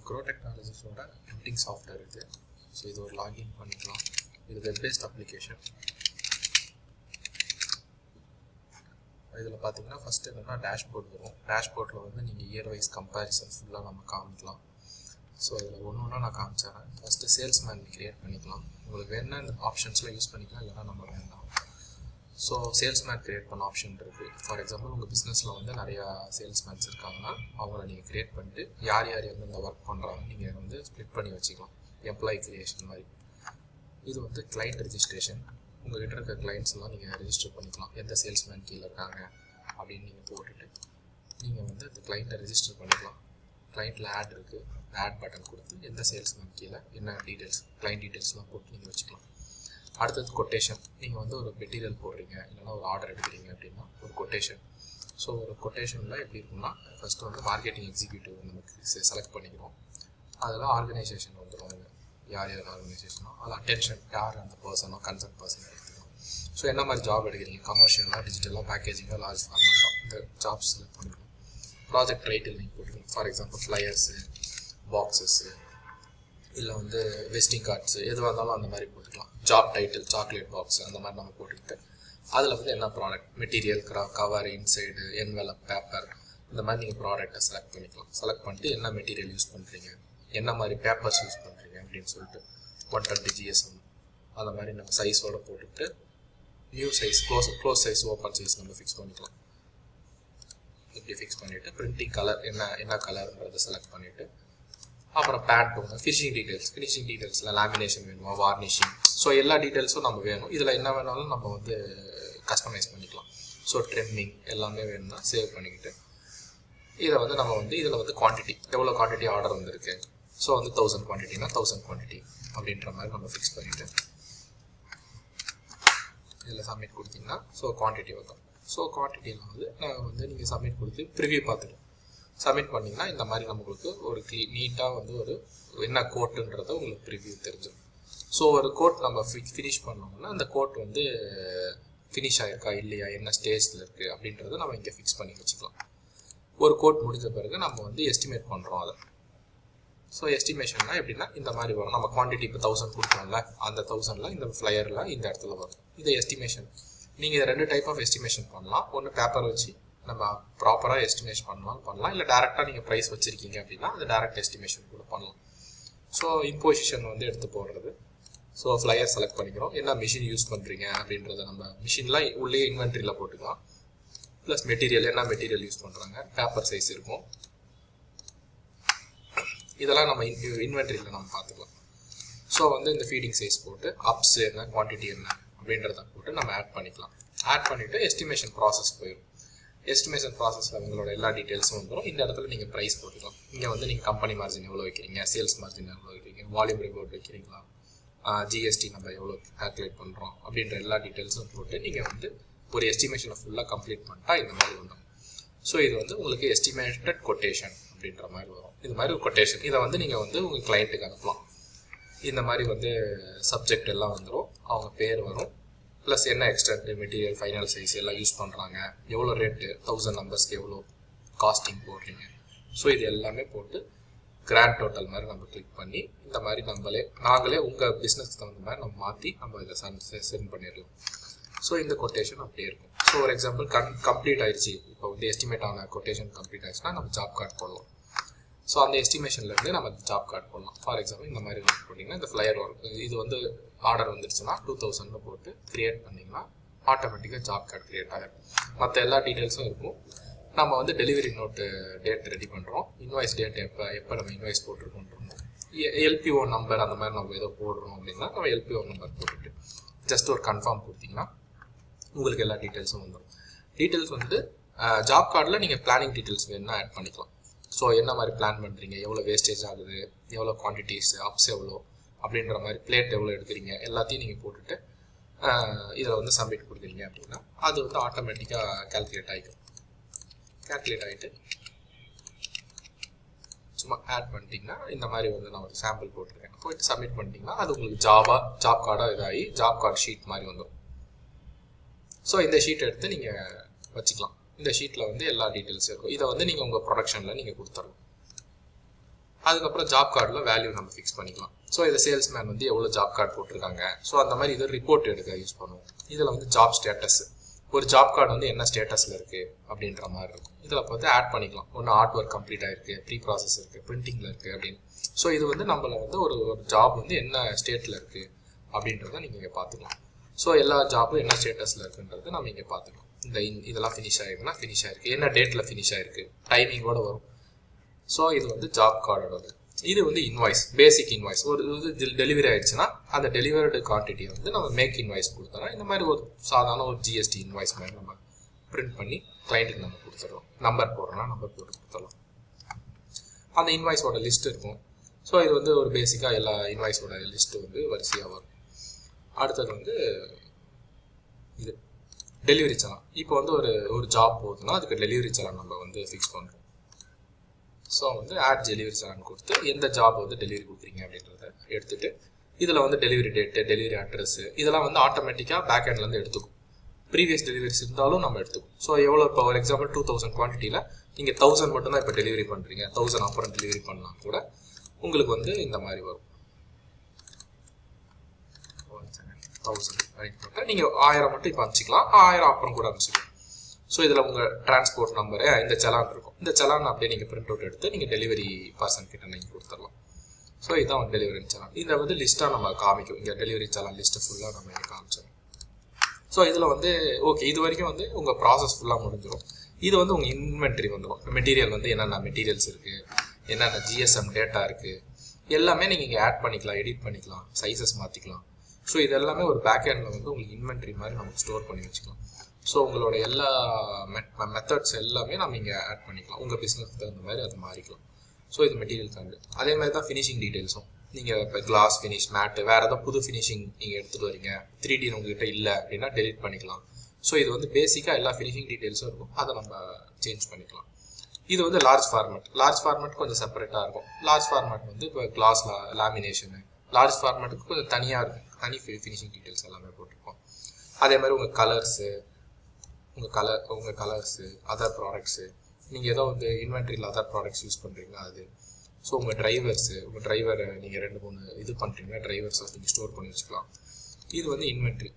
Grow Technologies printing software இது. So இது ஒரு லாகின் பண்ணிக்கலாம். இது வெப் பேஸ்ட் அப்ளிகேஷன். இதில் பார்த்தீங்கன்னா ஃபஸ்ட்டு என்னென்னா டேஷ்போர்ட் வரும். டேஷ்போர்ட்டில் வந்து நீங்கள் இயர் வைஸ் கம்பேரிசன் ஃபுல்லாக நம்ம காமிக்கலாம். ஸோ இதில் ஒன்று ஒன்றா நான் காமிச்சேன். ஃபஸ்ட்டு சேல்ஸ்மேன் க்ரியேட் பண்ணிக்கலாம். உங்களுக்கு வேணால் இந்த ஆப்ஷன்ஸ்லாம் யூஸ் பண்ணிக்கலாம், இல்லைனா நம்ம வேண்டாம். ஸோ சேல்ஸ்மேன் க்ரியேட் பண்ண ஆப்ஷன் இருக்குது. ஃபார் எக்ஸாம்பிள் உங்கள் பிஸ்னஸில் வந்து நிறையா சேல்ஸ்மேன்ஸ் இருக்காங்கன்னா அவங்கள நீங்கள் க்ரியேட் பண்ணிட்டு யார் யார் வந்து இந்த ஒர்க் பண்ணுறாங்க நீங்கள் வந்து ஸ்ப்ளிட் பண்ணி வச்சுக்கலாம். எம்ப்ளாயி க்ரியேஷன் மாதிரி. இது வந்து கிளைண்ட் ரெஜிஸ்ட்ரேஷன். உங்கள்கிட்ட இருக்க கிளைண்ட்ஸ்லாம் நீங்கள் ரெஜிஸ்டர் பண்ணிக்கலாம். எந்த சேல்ஸ்மேன் கீழே இருக்காங்க அப்படின்னு நீங்கள் போட்டுட்டு நீங்கள் வந்து அந்த கிளைண்ட்டை ரெஜிஸ்டர் பண்ணிக்கலாம். கிளைண்ட்டில் ஆட் இருக்குது, ஆட் பட்டன் கொடுத்து எந்த சேல்ஸ்மேன் கீழே என்ன டீட்டெயில்ஸ் கிளைண்ட் டீட்டெயில்ஸ்லாம் போட்டு நீங்கள் வச்சுக்கலாம். அடுத்தது கொட்டேஷன். நீங்கள் வந்து ஒரு மெட்டீரியல் போடுறீங்க இல்லைனா ஒரு ஆர்டர் எடுக்கிறீங்க அப்படின்னா ஒரு கொட்டேஷன். ஸோ ஒரு கொட்டேஷனில் எப்படி இருக்குன்னா ஃபஸ்ட்டு வந்து மார்க்கெட்டிங் எக்ஸிக்யூட்டிவ் நமக்கு செலக்ட் பண்ணிக்கிறோம். அதில் ஆர்கனைசேஷன் வந்துடும். யார் யார் ஆர்கனைசேஷனோ அதில் அட்டென்ஷன் யார் அந்த பர்சனோ கன்சர்ன் பர்சன் எடுத்துக்கணும். ஸோ என்ன மாதிரி ஜாப் எடுக்கிறீங்க, கமர்ஷியலாக, டிஜிட்டலாக, பேக்கேஜிங்காக, லார்ஜ் ஃபார்மேட்டாக, இந்த ஜாப்ஸ் செலக்ட் பண்ணிக்கணும். ப்ராஜெக்ட் டைட்டில் நீங்கள் போட்டுக்கணும். ஃபார் எக்ஸாம்பிள் ஃப்ளையர்ஸு, பாக்ஸஸ்ஸு, இல்லை வந்து விசிட்டிங் கார்ட்ஸு, எதுவாக இருந்தாலும் அந்த மாதிரி போட்டுக்கலாம். ஜாப் டைட்டில், சாக்லேட் பாக்ஸ், அந்த மாதிரி நம்ம போட்டுக்கிட்டு அதில் வந்து என்ன product, material, cover, inside, envelope, paper, இந்த மாதிரி நீங்கள் ப்ராடக்டை செலக்ட் பண்ணிக்கலாம். செலக்ட் பண்ணிட்டு என்ன மெட்டீரியல் யூஸ் பண்ணுறீங்க, என்ன மாதிரி பேப்பர்ஸ் யூஸ் பண்ணுறீங்க அப்படின்னு சொல்லிட்டு 120 GSM அந்த மாதிரி நம்ம சைஸோடு போட்டுக்கிட்டு new size, close size, open size நம்ம ஃபிக்ஸ் பண்ணிக்கலாம். இப்படி ஃபிக்ஸ் பண்ணிவிட்டு பிரிண்டிங் கலர் என்ன கலர்ன்றதை செலக்ட் பண்ணிவிட்டு அப்புறம் பேண்ட் ஒன்று, ஃபினிஷிங் டீட்டெயில்ஸில் லேமினேஷன் வேணுமா, வார்னிஷிங், ஸோ எல்லா டீட்டெயில்ஸும் நம்ம வேணும். இதில் என்ன வேணாலும் நம்ம வந்து கஸ்டமைஸ் பண்ணிக்கலாம். ஸோ ட்ரிம்மிங் எல்லாமே வேணும்னா சேவ் பண்ணிக்கிட்டு இதை வந்து நம்ம வந்து இதில் வந்து குவான்டிட்டி, எவ்வளோ குவான்டிட்டி ஆர்டர் வந்திருக்கு, ஸோ வந்து 1000 குவான்டிட்டினா 1000 குவான்டிட்டி அப்படின்ற மாதிரி நம்ம ஃபிக்ஸ் பண்ணிவிட்டு இதில் சப்மிட் கொடுத்தீங்கன்னா ஸோ குவான்டிட்டி வரும். ஸோ குவான்டிட்டியில் வந்து நீங்கள் சப்மிட் கொடுத்து ப்ரிவியூ பார்த்துட்டு சப்மிட் பண்ணிங்கன்னா இந்த மாதிரி நம்மளுக்கு ஒரு நீட்டாக வந்து ஒரு என்ன கோட்டுன்றதை உங்களுக்கு ப்ரிவியூ தெரிஞ்சிடும். ஸோ ஒரு கோட் நம்ம ஃபினிஷ் பண்ணோம்னா அந்த கோட் வந்து ஃபினிஷ் ஆகிருக்கா இல்லையா, என்ன ஸ்டேஜில் இருக்குது அப்படின்றத நம்ம இங்கே ஃபிக்ஸ் பண்ணி வச்சுக்கலாம். ஒரு கோட் முடிஞ்ச பிறகு நம்ம வந்து எஸ்டிமேட் பண்ணுறோம் அதை. ஸோ எஸ்டிமேஷன்னா எப்படின்னா இந்த மாதிரி வரும். நம்ம குவான்டிட்டி இப்போ 1000 கொடுக்குறோம்ல, அந்த 1000ல் இந்த ஃப்ளையரில் இந்த இடத்துல வரும். இது எஸ்டிமேஷன். நீங்கள் இதை 2 டைப் ஆஃப் எஸ்டிமேஷன் பண்ணலாம். ஒன்று பேப்பர் வச்சு நம்ம ப்ராப்பராக எஸ்டிமேஷன் பண்ணலாம், இல்லை டேரெக்டாக நீங்கள் ப்ரைஸ் வச்சுருக்கீங்க அப்படின்னா அந்த டேரெக்ட் எஸ்டிமேஷன் கூட பண்ணலாம். ஸோ இம்போசிஷன் வந்து எடுத்து போடுறது. ஸோ ஃப்ளையர் செலக்ட் பண்ணிக்கிறோம். என்ன மிஷின் யூஸ் பண்ணுறீங்க அப்படின்றத நம்ம மிஷின்லாம் உள்ளே இன்வென்ட்ரியில் போட்டுக்கலாம். ப்ளஸ் மெட்டீரியல், என்ன மெட்டீரியல் யூஸ் பண்ணுறாங்க, பேப்பர் சைஸ் இருக்கும், இதெல்லாம் நம்ம இன்வென்ட்ரியில் நம்ம பார்த்துக்கலாம். ஸோ வந்து இந்த ஃபீடிங் சைஸ் போட்டு அப்ஸ் என்ன, குவான்டிட்டி என்ன அப்படின்றத போட்டு நம்ம ஆட் பண்ணிக்கலாம். ஆட் பண்ணிவிட்டு எஸ்டிமேஷன் ப்ராசஸ் போயிடும். எஸ்டிமேஷன் ப்ராசஸில் உங்களோட எல்லா டீட்டெயில்ஸும் வந்துடும். இந்த இடத்துல நீங்கள் ப்ரைஸ் போட்டுக்கலாம். இங்கே வந்து நீங்கள் கம்பெனி மார்ஜின் எவ்வளோ வைக்கிறீங்க, சேல்ஸ் மார்ஜின் எவ்வளோ வைக்கிறீங்க, வால்யூம் ரிப்போர்ட் வைக்கிறீங்களா, ஜிஎஸ்டி நம்ம எவ்வளோ கால்குலேட் பண்ணுறோம் அப்படின்ற எல்லா டீட்டெயில்ஸும் போட்டு நீங்கள் வந்து ஒரு எஸ்டிமேஷனை ஃபுல்லாக கம்ப்ளீட் பண்ணிட்டா இந்த மாதிரி வந்துடும். ஸோ இது வந்து உங்களுக்கு எஸ்டிமேட்டட் கொட்டேஷன் அப்படின்ற மாதிரி வரும். இது மாதிரி ஒரு கொட்டேஷன் இதை வந்து நீங்கள் வந்து உங்கள் கிளைண்ட்டுக்கு அனுப்பலாம். இந்த மாதிரி வந்து சப்ஜெக்ட் எல்லாம் வந்துடும், அவங்க பேர் வரும், ப்ளஸ் என்ன எக்ஸ்டென்ட், மெட்டீரியல், ஃபைனல் சைஸ் எல்லாம் யூஸ் பண்ணுறாங்க, எவ்வளோ ரேட்டு, 1000 நம்பர்ஸ்க்கு எவ்வளோ காஸ்டிங் போடுறீங்க. ஸோ இது எல்லாமே போட்டு கிராண்ட் டோட்டல் மாதிரி நம்ம கிளிக் பண்ணி இந்த மாதிரி நாங்களே உங்கள் பிஸ்னஸ்க்கு தகுந்த மாதிரி நம்ம மாற்றி நம்ம இதை சென்ட் பண்ணிடலாம். ஸோ இந்த கொட்டேஷன் அப்படியே இருக்கும். ஸோ ஒரு எக்ஸாம்பிள் கம்ப்ளீட் ஆயிடுச்சு, இப்போ வந்து எஸ்டிமேட் ஆன கொட்டேஷன் கம்ப்ளீட் ஆயிடுச்சுன்னா நம்ம ஜாப் கார்டு போடலாம். ஸோ அந்த எஸ்டிமேஷன்லேருந்து நம்ம ஜாப் கார்டு போடலாம். ஃபார் எக்ஸாம்பிள் இந்த மாதிரி ஒர்க் பண்ணிங்கன்னா இந்த ஃப்ளையர் ஒர்க் இது வந்து ஆர்டர் வந்துடுச்சுன்னா 2000 போட்டு க்ரியேட் பண்ணிங்கன்னா ஆட்டோமேட்டிக்காக ஜாப் கார்டு க்ரியேட் ஆகிடும். மற்ற எல்லா டீட்டெயில்ஸும் இருக்கும். நம்ம வந்து டெலிவரி நோட்டு டேட் ரெடி பண்ணுறோம், இன்வாய்ஸ் டேட் எப்போ நம்ம இன்வாய்ஸ் போட்டிருக்கோம், எல்பிஓ நம்பர் அந்த மாதிரி நம்ம ஏதோ போடுறோம் அப்படின்னா நம்ம எல்பிஓ நம்பர் போட்டுட்டு ஜஸ்ட் ஒரு கன்ஃபார்ம் கொடுத்தீங்கன்னா உங்களுக்கு எல்லா டீட்டெயில்ஸும் வந்துடும். டீட்டெயில்ஸ் வந்து ஜாப் கார்டில் நீங்கள் பிளானிங் டீட்டெயில்ஸ் வேணும்னா ஆட் பண்ணிக்கலாம். ஸோ என்ன மாதிரி பிளான் பண்ணுறீங்க, எவ்வளோ வேஸ்டேஜ் ஆகுது, எவ்வளோ குவான்டிட்டிஸ், அப்ஸ் எவ்வளோ அப்படின்ற மாதிரி, பிளேட் எவ்வளோ எடுக்கிறீங்க எல்லாத்தையும் நீங்கள் போட்டுட்டு இதில் வந்து சப்மிட் கொடுக்குறீங்க அப்படின்னா அது வந்து ஆட்டோமேட்டிக்காக கால்குலேட் ஆகிட்டு சும்மா ஆட் பண்ணிட்டீங்கன்னா இந்த மாதிரி வந்து நான் ஒரு சாம்பிள் போட்டிருக்கேன், போயிட்டு சப்மிட் பண்ணிட்டீங்கன்னா அது உங்களுக்கு ஜாப் கார்டாக இதாகி ஜாப் கார்டு ஷீட் மாதிரி வந்துடும். ஸோ இந்த ஷீட் எடுத்து நீங்கள் வச்சுக்கலாம். இந்த ஷீட்டில் வந்து எல்லா டீட்டெயில்ஸும் இருக்கும். இதை வந்து நீங்கள் உங்கள் ப்ரொடக்ஷனில் நீங்கள் கொடுத்துடலாம். அதுக்கப்புறம் ஜாப் கார்டில் வேல்யூ நம்ம ஃபிக்ஸ் பண்ணிக்கலாம். ஸோ இதை சேல்ஸ்மேன் வந்து எவ்வளோ ஜாப் கார்டு போட்டிருக்காங்க, ஸோ அந்த மாதிரி இது ரிப்போர்ட் எடுக்க யூஸ் பண்ணுவோம். இதில் வந்து ஜாப் ஸ்டேட்டஸ், ஒரு ஜாப் கார்டு வந்து என்ன ஸ்டேட்டஸில் இருக்குது அப்படின்ற மாதிரி இருக்கும். இதில் பார்த்து ஆட் பண்ணிக்கலாம். ஒன்று ஆர்ட் ஒர்க் கம்ப்ளீட் ஆகிருக்கு, ப்ரீ ப்ராசஸ் இருக்குது, பிரிண்டிங்கில் இருக்குது அப்படின்னு. ஸோ இது வந்து நம்மளை வந்து ஒரு ஜாப் வந்து என்ன ஸ்டேட்டில் இருக்குது அப்படின்றத நீங்கள் இங்கே பார்த்துக்கலாம். ஸோ எல்லா ஜாப்பும் என்ன ஸ்டேட்டஸில் இருக்குன்றதை நம்ம இங்கே பார்த்துக்கலாம். இதெல்லாம் ஃபினிஷ் ஆகிருக்குன்னா ஃபினிஷ் ஆகிருக்கு, என்ன டேட்டில் ஃபினிஷ் ஆகிருக்கு, டைமிங்கோடு வரும். ஸோ இது வந்து ஜாப் கார்டோட. இது வந்து இன்வாய்ஸ், பேசிக் இன்வாய்ஸ். ஒரு இது டெலிவரி ஆயிடுச்சுன்னா அந்த டெலிவர்டு குவான்டிட்டியை வந்து நம்ம மேக் இன்வாய்ஸ் கொடுத்துறோம். இந்த மாதிரி ஒரு சாதாரண ஒரு ஜிஎஸ்டி இன்வாய்ஸ் மாதிரி நம்ம பிரிண்ட் பண்ணி கிளைண்ட்டுக்கு நம்ம கொடுத்துட்றோம். நம்பர் போடுறோம்னா நம்பர் போட்டு கொடுத்துடலாம். அந்த இன்வாய்ஸோட லிஸ்ட் இருக்கும். ஸோ இது வந்து ஒரு பேசிக்காக எல்லா இன்வாய்ஸோட லிஸ்ட்டு வந்து வரிசையாக வரும். அடுத்தது வந்து இது டெலிவரி சலான். இப்போ வந்து ஒரு ஜாப் போகுதுன்னா அதுக்கு டெலிவரி சலான் நம்ம வந்து ஃபிக்ஸ் பண்ணுறோம். ஸோ வந்து ஆட் டெலிவரி சலான் கொடுத்து எந்த ஜாப் வந்து டெலிவரி கொடுக்குறீங்க அப்படின்றத எடுத்துகிட்டு இதில் வந்து டெலிவரி டேட்டு, டெலிவரி அட்ரஸ்ஸு இதெல்லாம் வந்து ஆட்டோமேட்டிக்காக பேக் ஹேண்ட்லேருந்து எடுத்துக்கும். ப்ரீவியஸ் டெலிவரிஸ் இருந்தாலும் நம்ம எடுத்துக்கும். ஸோ எவ்வளோ இப்போ ஒரு எக்ஸாம்பிள் 2000 குவான்டிட்டியில் நீங்கள் 1000 மட்டும்தான் இப்போ டெலிவரி பண்ணுறீங்க, 1000 அப்புறம் டெலிவரி பண்ணலாம் கூட உங்களுக்கு வந்து இந்த மாதிரி வரும். 1000 அப்படின்னு போட்டால் நீங்கள் 1000 மட்டும் இப்போ அனுப்பிச்சிக்கலாம், 1000 அப்புறம் கூட அனுப்பிச்சிக்கலாம். ஸோ இதில் உங்கள் டிரான்ஸ்போர்ட் நம்பரு, இந்த சலான் இருக்கும். இந்த சலான் அப்படியே நீங்கள் பிரிண்ட் அவுட் எடுத்து நீங்கள் டெலிவரி பர்சன் கிட்ட நீங்கள் கொடுத்துடலாம். ஸோ இதுதான் டெலிவரி சலான். இதை வந்து லிஸ்ட்டாக நம்ம காமிக்கும். இங்கே டெலிவரி சலான் லிஸ்ட்டு ஃபுல்லாக நம்ம இங்கே காமிச்சிடும். ஸோ இதில் வந்து ஓகே, இது வரைக்கும் வந்து உங்கள் ப்ராசஸ் ஃபுல்லாக முடிஞ்சிடும். இது வந்து உங்கள் இன்வென்ட்ரி வந்துடும். மெட்டீரியல் வந்து என்னென்ன மெட்டீரியல்ஸ் இருக்குது, என்னென்ன ஜிஎஸ்எம் டேட்டா இருக்குது, எல்லாமே நீங்கள் இங்கே ஆட் பண்ணிக்கலாம், எடிட் பண்ணிக்கலாம், சைஸஸ் மாற்றிக்கலாம். ஸோ இது எல்லாமே ஒரு பேக் ஹேண்டில் வந்து உங்களுக்கு இன்வென்ட்ரி மாதிரி நமக்கு ஸ்டோர் பண்ணி வச்சுக்கலாம். ஸோ உங்களோட எல்லா மெத்தட்ஸ் எல்லாமே நம்ம இங்கே ஆட் பண்ணிக்கலாம். உங்கள் பிஸ்னஸ்க்கு தகுந்த மாதிரி அதை மாறிக்கலாம். ஸோ இது மெட்டீரியல் கார்டு. அதே மாதிரி தான் ஃபினிஷிங் டீட்டெயில்ஸும். நீங்கள் இப்போ கிளாஸ் ஃபினிஷ், மேட்டு, வேறு ஏதாவது புது ஃபினிஷிங் நீங்கள் எடுத்துகிட்டு வரீங்க, 3D உங்ககிட்ட இல்லை அப்படின்னா டெலிட் பண்ணிக்கலாம். ஸோ இது வந்து பேசிக்காக எல்லா ஃபினிஷிங் டீட்டெயில்ஸும் இருக்கும், அதை நம்ம சேஞ்ச் பண்ணிக்கலாம். இது வந்து லார்ஜ் ஃபார்மேட். லார்ஜ் ஃபார்மேட் கொஞ்சம் செப்பரேட்டாக இருக்கும். லார்ஜ் ஃபார்மேட் வந்து இப்போ கிளாஸ் லேமினேஷனு, லார்ஜ் ஃபார்மேட்டுக்கு கொஞ்சம் தனியாக இருக்கும். தனி ஃபினிஷிங் டீட்டெயில்ஸ் எல்லாமே போட்டிருப்போம். அதே மாதிரி உங்கள் கலர்ஸு, உங்கள் கலர்ஸு, அதர் ப்ராடக்ட்ஸு, நீங்கள் ஏதோ வந்து இன்வென்ட்ரியில் அதர் ப்ராடக்ட்ஸ் யூஸ் பண்ணுறீங்க அது. ஸோ உங்கள் டிரைவரை நீங்கள் 2-3 இது பண்ணுறீங்கன்னா டிரைவர்ஸை நீங்கள் ஸ்டோர் பண்ணி வச்சுக்கலாம். இது வந்து இன்வென்ட்ரி.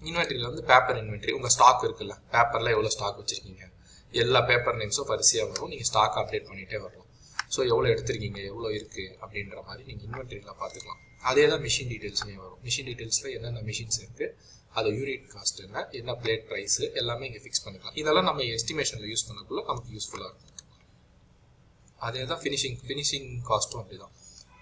இன்வென்ட்ரியில் வந்து பேப்பர் இன்வென்ட்ரி. உங்கள் ஸ்டாக் இருக்குல்ல, பேப்பரில் எவ்வளோ ஸ்டாக் வச்சுருக்கீங்க, எல்லா பேப்பர் நேம்ஸும் வரிசையாக வரும். நீங்கள் ஸ்டாக் அப்டேட் பண்ணிகிட்டே வரலாம். ஸோ எவ்வளோ எடுத்திருக்கீங்க, எவ்வளோ இருக்குது அப்படின்ற மாதிரி நீங்கள் இன்வென்ட்ரியில் பார்த்துக்கலாம். அதே தான் மிஷின் டீட்டெயில்ஸ்லேயும் வரும். மிஷின் டீட்டெயில்ஸில் என்னென்ன மிஷின்ஸ் இருக்குது, அது யூனிட் காஸ்ட் என்ன பிளேட் ப்ரைஸு எல்லாமே இங்கே ஃபிக்ஸ் பண்ணிக்கலாம். இதெல்லாம் நம்ம எஸ்டிமேஷனில் யூஸ் பண்ணக்குள்ள நமக்கு யூஸ்ஃபுல்லாக இருக்கும். அதே தான் ஃபினிஷிங் காஸ்ட்டும் அப்படி தான்.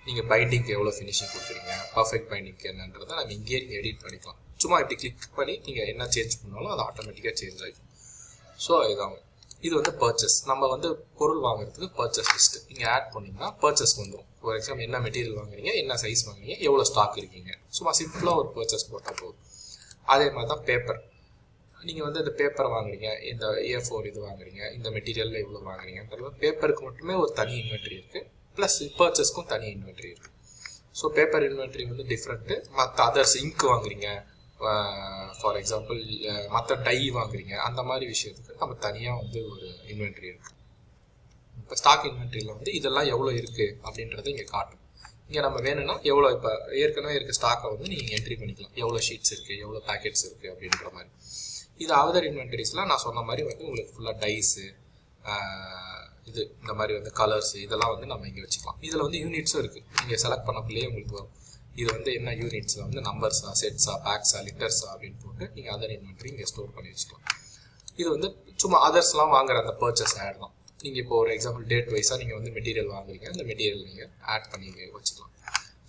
நீங்கள் பைண்டிங்க்கு எவ்வளோ ஃபினிஷிங் கொடுக்குறீங்க, பர்ஃபெக்ட் பைண்டிங்க்கு என்னன்றதை நம்ம இங்கேயே நீங்கள் எடிட் பண்ணிக்கலாம். சும்மா இப்படி கிளிக் பண்ணி நீங்கள் என்ன சேஞ்ச் பண்ணாலும் அது ஆட்டோமேட்டிக்காக சேஞ்ச் ஆகிடும். ஸோ இதுதான். இது வந்து பர்ச்சேஸ். நம்ம வந்து பொருள் வாங்குறதுக்கு பர்ச்சேஸ் லிஸ்ட்டு நீங்கள் ஆட் பண்ணிங்கன்னா பர்ச்சேஸ் வந்துடும். ஃபார் எக்ஸாம்பிள் என்ன மெட்டீரியல் வாங்குறீங்க, என்ன சைஸ் வாங்குறீங்க, எவ்வளோ ஸ்டாக் இருக்கீங்க, சும்மா சிம்பிளாக ஒரு பர்ச்சேஸ் போட்டால் போதும். அதே மாதிரி தான் பேப்பர். நீங்கள் வந்து இந்த பேப்பர் வாங்குறீங்க, இந்த A4 இது வாங்குறீங்க, இந்த மெட்டீரியலில் இவ்வளோ வாங்குறீங்கன்றது பேப்பருக்கு மட்டுமே ஒரு தனி இன்வென்ட்ரி இருக்குது. ப்ளஸ் பர்ச்சேஸ்க்கும் தனி இன்வென்ட்ரி இருக்குது. ஸோ பேப்பர் இன்வென்ட்ரி வந்து டிஃப்ரெண்ட்டு. மற்ற அதர்ஸ் இங்க் வாங்குறீங்க, ஃபார் எக்ஸாம்பிள் மற்ற டை வாங்குறீங்க, அந்த மாதிரி விஷயத்துக்கு நம்ம தனியாக வந்து ஒரு இன்வென்ட்ரி இருக்குது. இப்போ ஸ்டாக் இன்வென்ட்ரியில் வந்து இதெல்லாம் எவ்வளோ இருக்குது அப்படின்றத இங்கே காட்டும். இங்கே நம்ம வேணும்னா எவ்வளோ இப்போ ஏற்கனவே இருக்க ஸ்டாக்கை வந்து நீங்கள் என்ட்ரி பண்ணிக்கலாம். எவ்வளோ ஷீட்ஸ் இருக்குது, எவ்வளோ பேக்கெட்ஸ் இருக்குது அப்படின்ற மாதிரி. இது அதர் இன்வென்ட்ரிஸ்லாம் நான் சொன்ன மாதிரி வந்து உங்களுக்கு ஃபுல்லாக டைஸு, இது இந்த மாதிரி வந்து கலர்ஸு இதெல்லாம் வந்து நம்ம இங்கே வச்சுக்கலாம். இதில் வந்து யூனிட்ஸும் இருக்குது. நீங்கள் செலக்ட் பண்ணக்குள்ளேயே உங்களுக்கு வரும். இது வந்து என்ன யூனிட்ஸில் வந்து நம்பர்ஸா, செட்ஸா, பேக்ஸா, லிட்டர்ஸா அப்படின்னு போட்டு நீங்கள் அதர் இன்வென்ட்ரி இங்கே ஸ்டோர் பண்ணி வச்சுக்கலாம். இது வந்து சும்மா அதர்ஸ்லாம் வாங்குற அந்த பர்ச்சேஸ் ஆட் தான். நீங்கள் இப்போ ஒரு எக்ஸாம்பிள் டேட் வைஸாக நீங்கள் வந்து மெட்டீரியல் வாங்குறீங்க, அந்த மெட்டீரியல் நீங்கள் ஆட் பண்ணி வச்சுக்கலாம்.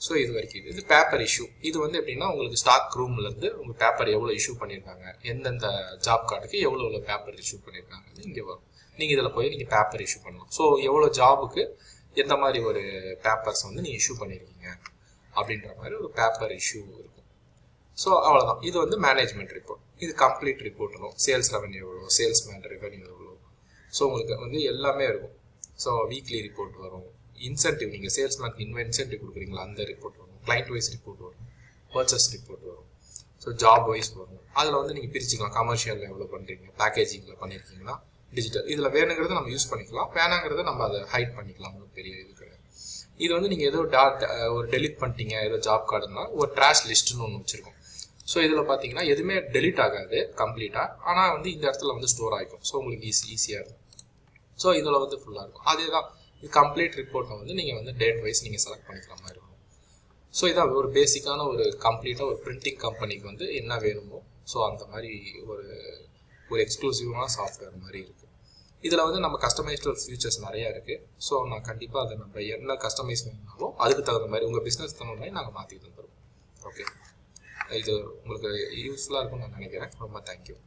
ஸோ இது வரைக்கும் இது பேப்பர் இஷ்யூ. இது வந்து எப்படின்னா உங்களுக்கு ஸ்டாக் ரூம்லேருந்து உங்கள் பேப்பர் எவ்வளோ இஷ்யூ பண்ணியிருக்காங்க, எந்தெந்த ஜாப் கார்டுக்கு எவ்வளோ பேப்பர் இஷ்யூ பண்ணியிருக்காங்கன்னு இங்கே வரும். நீங்கள் இதில் போய் நீங்கள் பேப்பர் இஷ்யூ பண்ணலாம். ஸோ எவ்வளோ ஜாபுக்கு எந்த மாதிரி ஒரு பேப்பர்ஸ் வந்து நீங்கள் இஷ்யூ பண்ணியிருக்கீங்க அப்படின்ற மாதிரி ஒரு பேப்பர் இஷ்யூ இருக்கும். ஸோ அவ்வளோதான். இது வந்து மேனேஜ்மெண்ட் ரிப்போர்ட். இது கம்ப்ளீட் ரிப்போர்ட் வரும். சேல்ஸ் ரெவன்யூ எவ்வளோ, சேல்ஸ்மேன் ரெவன்யூ எவ்வளோ, ஸோ உங்களுக்கு வந்து எல்லாமே இருக்கும். ஸோ வீக்லி ரிப்போர்ட் வரும். இன்சென்டிவ், நீங்கள் சேல்ஸ்மேனுக்கு இன்சென்டிவ் கொடுக்குறீங்களா அந்த ரிப்போர்ட் வரும். கிளைண்ட் வைஸ் ரிப்போர்ட் வரும். பர்ச்சேஸ் ரிப்போர்ட் வரும். ஸோ ஜாப் வைஸ் வரும். அதில் வந்து நீங்கள் பிரிச்சுக்கலாம். கமர்ஷியலில் எவ்வளோ பண்ணுறீங்க, பேக்கேஜிங்கில் பண்ணியிருக்கீங்கன்னா டிஜிட்டல். இதில் வேணுங்கிறத நம்ம யூஸ் பண்ணிக்கலாம், வேணாங்கிறத நம்ம அதை ஹைட் பண்ணிக்கலாம். ஒரு பெரிய இது கிடையாது. இது வந்து நீங்கள் ஏதோ ஒரு டெலிட் பண்ணிட்டீங்க, ஏதோ ஜாப் கார்டுனா ஒரு ட்ராஷ் லிஸ்ட்டுன்னு ஒன்று வச்சுருக்கோம். ஸோ இதில் பார்த்தீங்கன்னா எதுவுமே டெலிட் ஆகாது கம்ப்ளீட்டாக, ஆனால் வந்து இந்த இடத்துல வந்து ஸ்டோர் ஆகிக்கும். ஸோ உங்களுக்கு ஈஸியாக இருக்கும். ஸோ இதில் வந்து ஃபுல்லாக இருக்கும். அதே தான் இது கம்ப்ளீட் ரிப்போர்ட்டை வந்து நீங்கள் வந்து டேட் வைஸ் நீங்கள் செலக்ட் பண்ணிக்கிற மாதிரி இருக்கும். ஸோ இதான் ஒரு பேசிக்கான ஒரு கம்ப்ளீட்டாக ஒரு பிரிண்டிங் கம்பெனிக்கு வந்து என்ன வேணுமோ ஸோ அந்த மாதிரி ஒரு எக்ஸ்க்ளூசிவான சாஃப்ட்வேர் மாதிரி இருக்குது. இதில் வந்து நம்ம கஸ்டமைஸ்டு ஃபியூச்சர்ஸ் நிறையா இருக்குது. ஸோ நான் கண்டிப்பாக அதை நம்ம என்ன கஸ்டமைஸ் வேணுனாலும் அதுக்கு தகுந்த மாதிரி உங்கள் பிஸ்னஸ் தகுந்த மாதிரி நாங்கள் மாற்றி தந்துடுவோம். ஓகே, இது உங்களுக்கு யூஸ்ஃபுல்லாக இருக்கும்னு நான் நினைக்கிறேன். ரொம்ப தேங்க்யூ.